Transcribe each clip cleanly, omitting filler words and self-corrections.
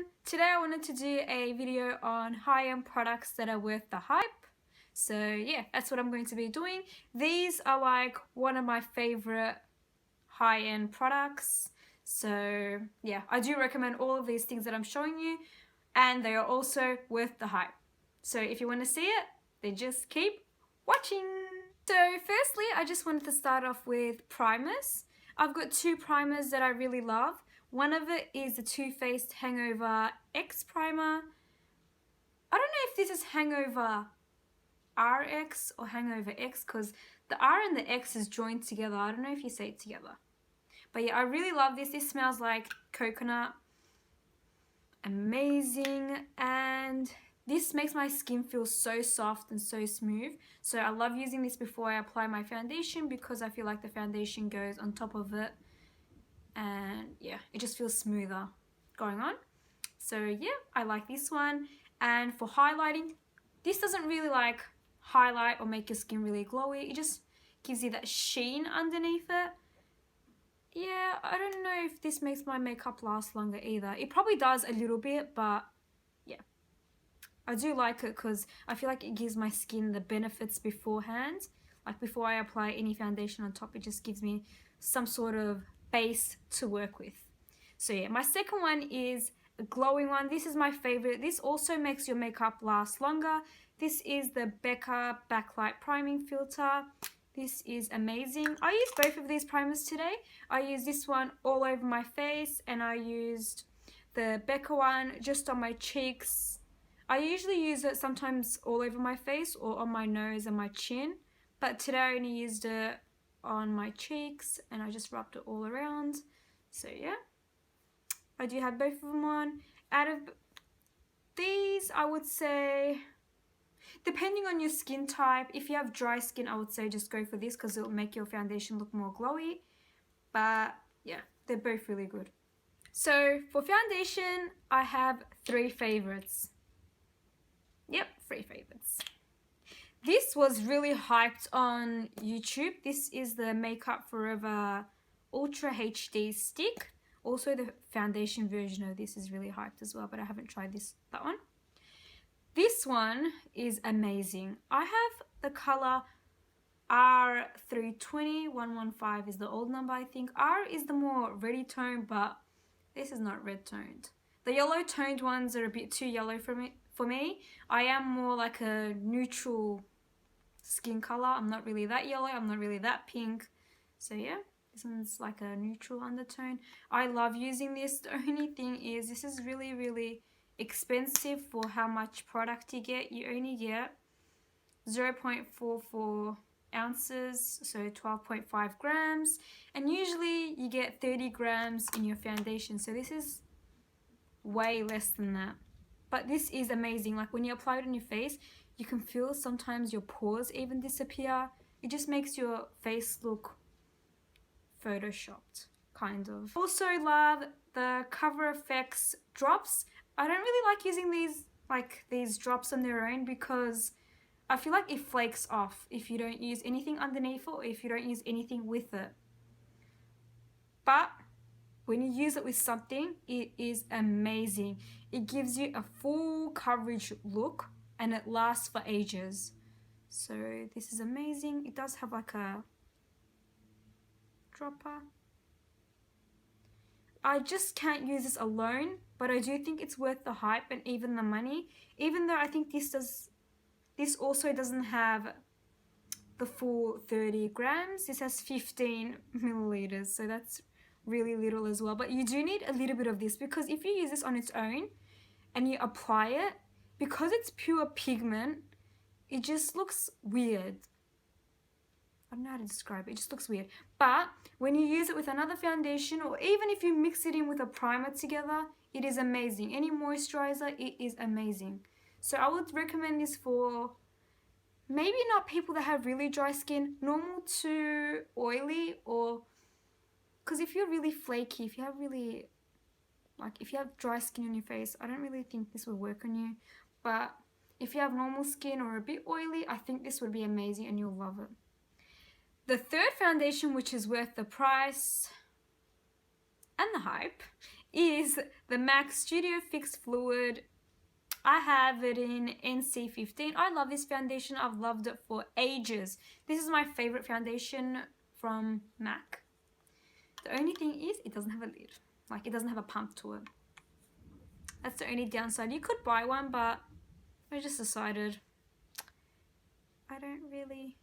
everyone! Today I wanted to do a video on high-end products that are worth the hype. So yeah, that's what I'm going to be doing. These are like one of my favorite high-end products. So yeah, I do recommend all of these things that I'm showing you, and they are also worth the hype. So if you want to see it, then just keep watching. So firstly, I just wanted to start off with primers. I've got two primers that I really love. One of it is the Too Faced HangoveRX primer. I don't know if this is HangoveRX or HangoveRX because the R and the X is joined together. I don't know if you say it together. But yeah, I really love this. This smells like coconut. Amazing. And this makes my skin feel so soft and so smooth. So I love using this before I apply my foundation because I feel like the foundation goes on top of it. And yeah, it just feels smoother going on. So yeah, I like this one. And for highlighting, this doesn't really like highlight or make your skin really glowy. It just gives you that sheen underneath it. Yeah, I don't know if this makes my makeup last longer either. It probably does a little bit, but yeah. I do like it because I feel like it gives my skin the benefits beforehand. Like before I apply any foundation on top, it just gives me some sort of base to work with. So yeah, my second one is a glowing one. This is my favorite. This also makes your makeup last longer. This is the Becca Backlight Priming Filter. This is amazing. I used both of these primers today. I used this one all over my face, and I used the Becca one just on my cheeks. I usually use it sometimes all over my face or on my nose and my chin, but today I only used it on my cheeks and I just rubbed it all around. So yeah, I do have both of them on. Out of these, I would say, depending on your skin type, if you have dry skin, I would say just go for this because it will make your foundation look more glowy. But yeah, they're both really good. So for foundation, I have three favorites. Yep, three favorites. This was really hyped on YouTube. This is the Makeup Forever Ultra HD Stick. Also the foundation version of this is really hyped as well, but I haven't tried that one. This one is amazing. I have the color R320, 115 is the old number I think. R is the more reddy tone, but this is not red toned. The yellow toned ones are a bit too yellow for me. I am more like a neutral skin color. I'm not really that yellow, I'm not really that pink. So yeah, this one's like a neutral undertone. I love using this. The only thing is this is really expensive for how much product you get. You only get 0.44 ounces, so 12.5 grams, and usually you get 30 grams in your foundation, so this is way less than that. But this is amazing. Like when you apply it on your face, you can feel sometimes your pores even disappear. It just makes your face look photoshopped, kind of. Also love the HangoveRX drops. I don't really like using these drops on their own because I feel like it flakes off if you don't use anything underneath it or if you don't use anything with it. But when you use it with something, it is amazing. It gives you a full coverage look and it lasts for ages. So this is amazing. It does have like a dropper. I just can't use this alone, but I do think it's worth the hype and even the money. Even though I think this also doesn't have the full 30 grams. This has 15 milliliters, so that's really little as well. But you do need a little bit of this because if you use this on its own and you apply it, because it's pure pigment, it just looks weird. I don't know how to describe it. It just looks weird. But when you use it with another foundation, or even if you mix it in with a primer together, it is amazing. Any moisturizer, it is amazing. So I would recommend this for maybe not people that have really dry skin, normal to oily, or because if you're really flaky, if you have dry skin on your face, I don't really think this will work on you. But if you have normal skin or a bit oily, I think this would be amazing and you'll love it. The third foundation, which is worth the price and the hype, is the MAC Studio Fix Fluid. I have it in NC15. I love this foundation. I've loved it for ages. This is my favorite foundation from MAC. The only thing is it doesn't have a lid. Like, it doesn't have a pump to it. That's the only downside. You could buy one, but I just decided I don't really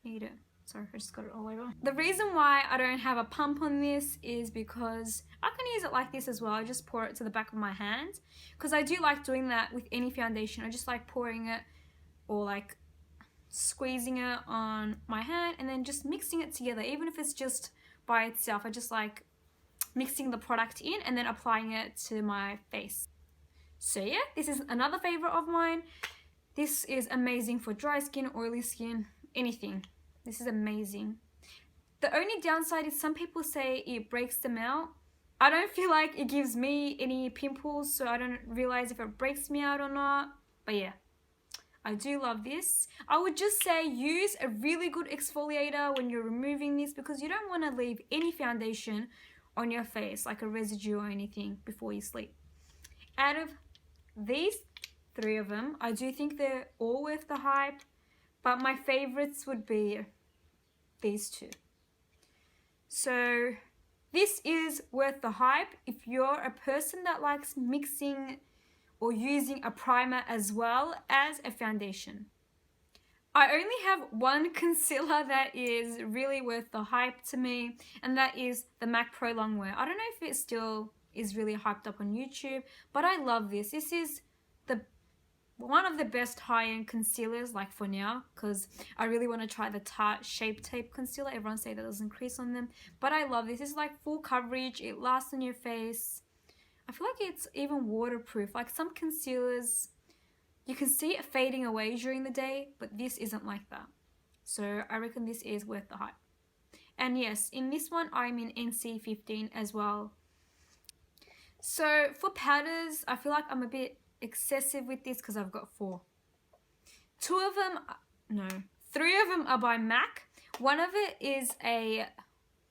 need it. Sorry, I just got it all over. The reason why I don't have a pump on this is because I can use it like this as well. I just pour it to the back of my hand, because I do like doing that with any foundation. I just like pouring it or like squeezing it on my hand and then just mixing it together. Even if it's just by itself, I just like mixing the product in and then applying it to my face. So yeah, this is another favorite of mine. This is amazing for dry skin, oily skin, anything. This is amazing. The only downside is some people say it breaks them out. I don't feel like it gives me any pimples, so I don't realize if it breaks me out or not. But yeah, I do love this. I would just say use a really good exfoliator when you're removing this, because you don't want to leave any foundation on your face, like a residue or anything, before you sleep. Out of these three of them, I do think they're all worth the hype, but my favorites would be these two. So this is worth the hype if you're a person that likes mixing or using a primer as well as a foundation. I only have one concealer that is really worth the hype to me, and that is the MAC Prolongwear. I don't know if it still is really hyped up on YouTube, but I love this. This is one of the best high-end concealers, like for now, because I really want to try the Tarte Shape Tape concealer. Everyone say that doesn't crease on them, but I love this. This is like full coverage. It lasts on your face. I feel like it's even waterproof. Like some concealers, you can see it fading away during the day, but this isn't like that. So I reckon this is worth the hype. And yes, in this one, I'm in NC15 as well. So for powders, I feel like I'm a bit excessive with this because I've got 4. 3 of them are by MAC. One of it is a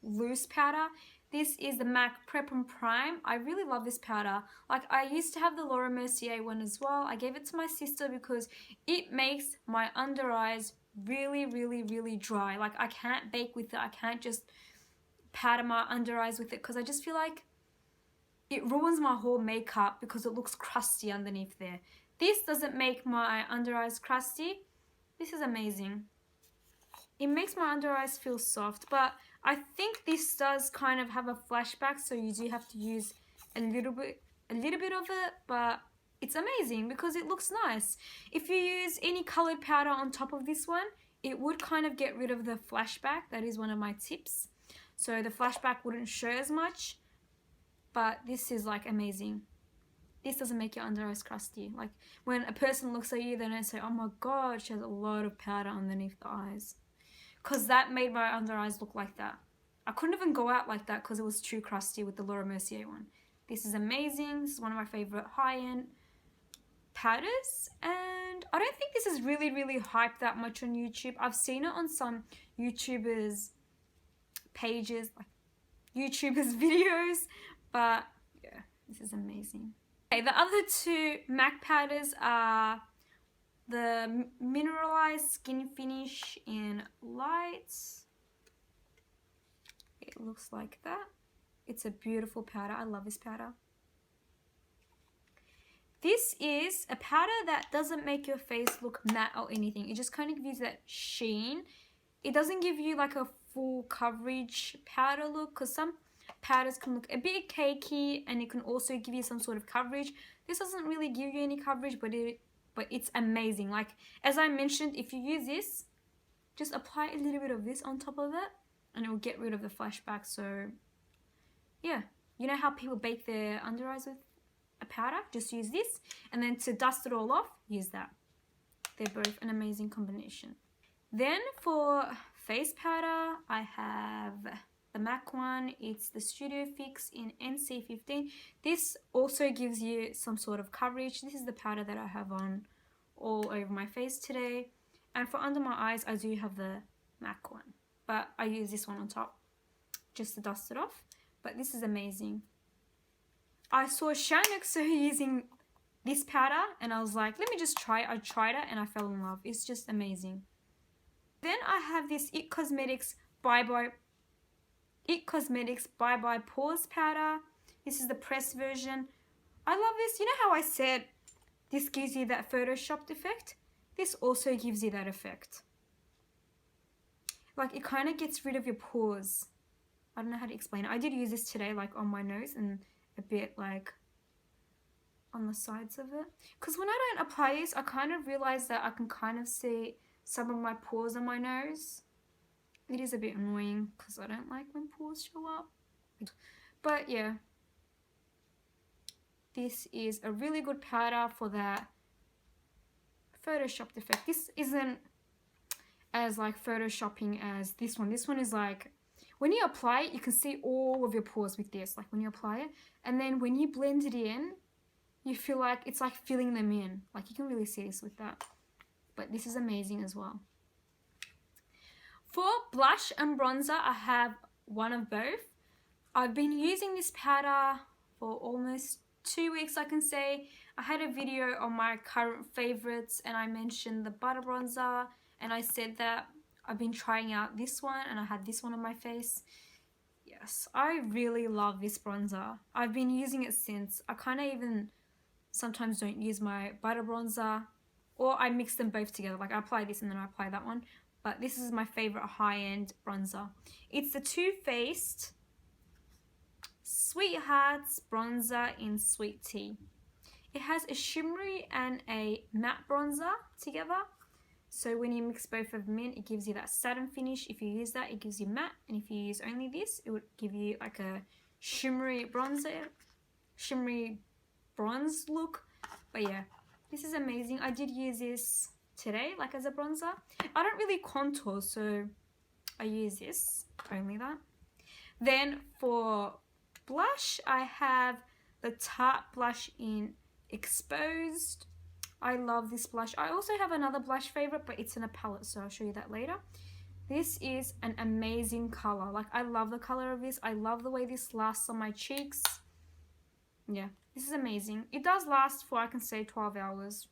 loose powder. This is the MAC Prep and Prime. I really love this powder. Like, I used to have the Laura Mercier one as well. I gave it to my sister because it makes my under eyes really, really, really dry. Like, I can't bake with it. I can't just powder my under eyes with it because I just feel like it ruins my whole makeup because it looks crusty underneath there. This doesn't make my under eyes crusty. This is amazing. It makes my under eyes feel soft, but I think this does kind of have a flashback, so you do have to use a little bit of it, but it's amazing because it looks nice. If you use any colored powder on top of this one, it would kind of get rid of the flashback. That is one of my tips. So the flashback wouldn't show as much. But this is like amazing. This doesn't make your under eyes crusty. Like when a person looks at you, then they say, oh my god, she has a lot of powder underneath the eyes. Because that made my under eyes look like that. I couldn't even go out like that because it was too crusty with the Laura Mercier one. This is amazing. This is one of my favorite high-end powders. And I don't think this is really, really hyped that much on YouTube. I've seen it on some YouTubers' pages, like YouTubers' videos. But yeah, this is amazing. Okay, the other 2 MAC powders are the Mineralise Skinfinish in Lights. It looks like that. It's a beautiful powder. I love this powder. This is a powder that doesn't make your face look matte or anything. It just kind of gives that sheen. It doesn't give you like a full coverage powder look, because some powders can look a bit cakey and it can also give you some sort of coverage. This doesn't really give you any coverage, but it's amazing. Like, as I mentioned, if you use this, just apply a little bit of this on top of it and it will get rid of the flashback. So yeah, you know how people bake their under eyes with a powder? Just use this, and then to dust it all off, use that. They're both an amazing combination. Then for face powder, I have the MAC one. It's the Studio Fix in NC15. This also gives you some sort of coverage. This is the powder that I have on all over my face today. And for under my eyes, I do have the MAC one, but I use this one on top just to dust it off. But this is amazing. I saw Shanoxo using this powder and I was like, let me just try it. I tried it and I fell in love. It's just amazing. Then I have this It Cosmetics Bye Bye Pores powder. This is the pressed version. I love this. You know how I said this gives you that photoshopped effect? This also gives you that effect. Like, it kind of gets rid of your pores. I don't know how to explain it. I did use this today, like on my nose and a bit like on the sides of it. Because when I don't apply this, I kind of realize that I can kind of see some of my pores on my nose. It is a bit annoying because I don't like when pores show up. But yeah, this is a really good powder for that photoshopped effect. This isn't as like photoshopping as this one. This one is like, when you apply it, you can see all of your pores with this, like when you apply it. And then when you blend it in, you feel like it's like filling them in. Like you can really see this with that. But this is amazing as well. For blush and bronzer, I have one of both. I've been using this powder for almost 2 weeks, I can say. I had a video on my current favorites and I mentioned the butter bronzer and I said that I've been trying out this one and I had this one on my face. Yes, I really love this bronzer. I've been using it since. I kind of even sometimes don't use my butter bronzer, or I mix them both together. Like I apply this and then I apply that one. But this is my favorite high-end bronzer. It's the Too Faced Sweethearts Bronzer in Sweet Tea. It has a shimmery and a matte bronzer together. So when you mix both of them in, it gives you that satin finish. If you use that, it gives you matte. And if you use only this, it would give you like a shimmery bronzer, shimmery bronze look. But yeah, this is amazing. I did use this today, like as a bronzer. I don't really contour, so I use this, only that. Then for blush, I have the Tarte blush in Exposed. I love this blush. I also have another blush favorite, but it's in a palette, so I'll show you that later. This is an amazing color. Like, I love the color of this. I love the way this lasts on my cheeks. Yeah, this is amazing. It does last for, I can say, 12 hours.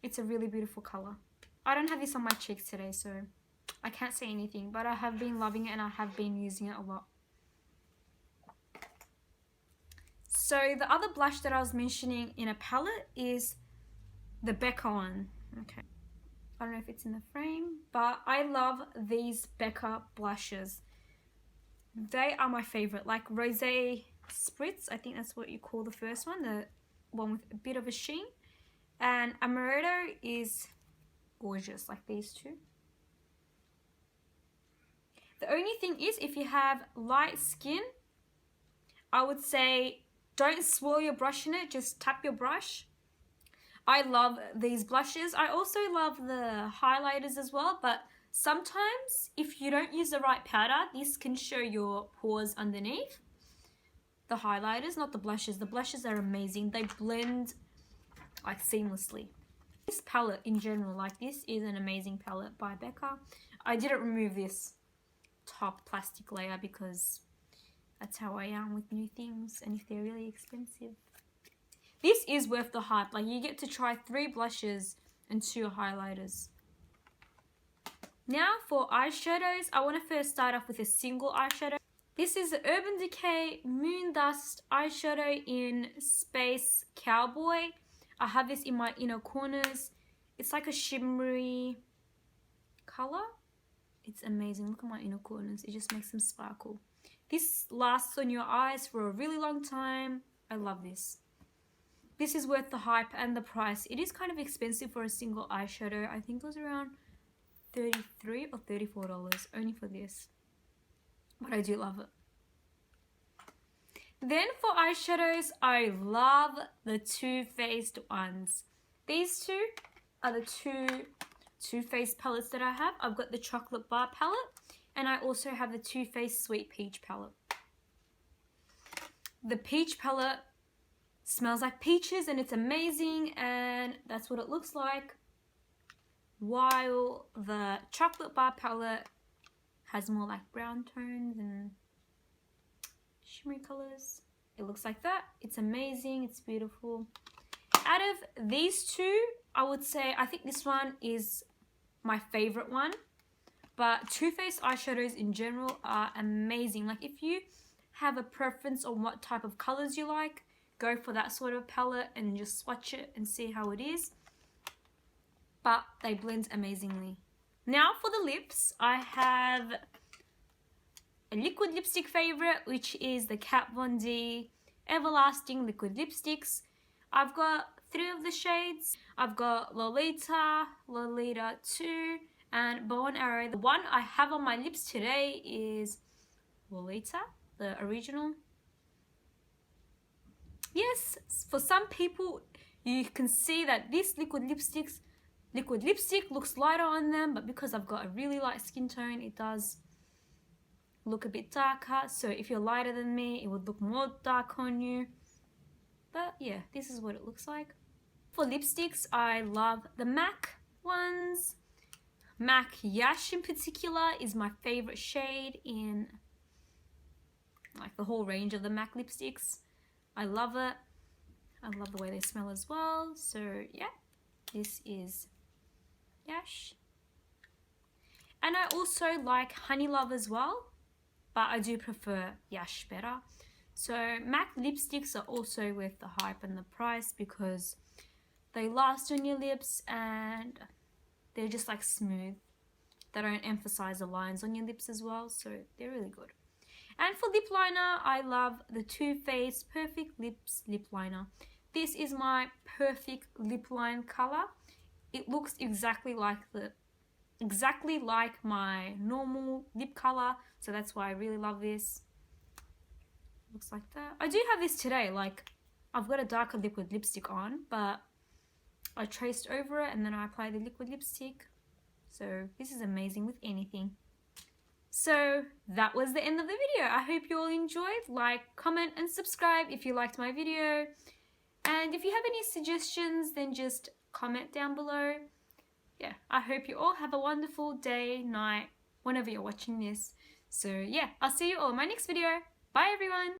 It's a really beautiful color. I don't have this on my cheeks today, so I can't say anything, but I have been loving it and I have been using it a lot. So the other blush that I was mentioning in a palette is the Becca one. Okay, I don't know if it's in the frame, but I love these Becca blushes. They are my favorite, like Rosé Spritz, I think that's what you call the first one, the one with a bit of a sheen. And Amaretto is gorgeous, like these two. The only thing is, if you have light skin, I would say don't swirl your brush in it, just tap your brush. I love these blushes. I also love the highlighters as well, but sometimes if you don't use the right powder, this can show your pores underneath. The highlighters, not the blushes. The blushes are amazing. They blend like seamlessly. This palette in general, like this is an amazing palette by Becca. I didn't remove this top plastic layer because that's how I am with new things, and if they're really expensive. This is worth the hype. Like, you get to try 3 blushes and 2 highlighters. Now for eyeshadows, I want to first start off with a single eyeshadow. This is the Urban Decay Moon Dust eyeshadow in Space Cowboy. I have this in my inner corners. It's like a shimmery color. It's amazing. Look at my inner corners. It just makes them sparkle. This lasts on your eyes for a really long time. I love this. This is worth the hype and the price. It is kind of expensive for a single eyeshadow. I think it was around $33 or $34 only for this. But I do love it. Then for eyeshadows, I love the Too Faced ones. These two are the two Too Faced palettes that I have. I've got the Chocolate Bar palette, and I also have the Too Faced Sweet Peach palette. The peach palette smells like peaches and it's amazing, and that's what it looks like. While the Chocolate Bar palette has more like brown tones and shimmery colors. it looks like that. It's amazing, it's beautiful. Out of these two, I would say I think this one is my favorite one. But Too Faced eyeshadows in general are amazing. Like if you have a preference on what type of colors you like, go for that sort of palette and just swatch it and see how it is. But they blend amazingly. Now for the lips, I have a liquid lipstick favorite, which is the Kat Von D Everlasting Liquid Lipsticks. I've got 3 of the shades. I've got Lolita, Lolita 2, and Bow and Arrow. The one I have on my lips today is Lolita, the original. Yes, for some people, you can see that this liquid lipstick looks lighter on them, but because I've got a really light skin tone, it does look a bit darker. So if you're lighter than me, it would look more dark on you. But yeah, this is what it looks like. For lipsticks, I love the MAC ones. MAC Yash in particular is my favorite shade in like the whole range of the MAC lipsticks. I love it. I love the way they smell as well. So yeah, this is Yash. And I also like Honey Love as well, but I do prefer Yash better. So MAC lipsticks are also worth the hype and the price because they last on your lips and they're just like smooth. They don't emphasize the lines on your lips as well, so they're really good. And for lip liner, I love the Too Faced Perfect Lips Lip Liner. This is my perfect lip line color. It looks exactly like my normal lip color, so that's why I really love this. Looks like that. I do have this today, like I've got a darker liquid lipstick on, but I traced over it and then I applied the liquid lipstick. So this is amazing with anything. So that was the end of the video. I hope you all enjoyed. Like, comment and subscribe if you liked my video. And if you have any suggestions, then just comment down below. Yeah, I hope you all have a wonderful day, night, whenever you're watching this. So yeah, I'll see you all in my next video. Bye everyone!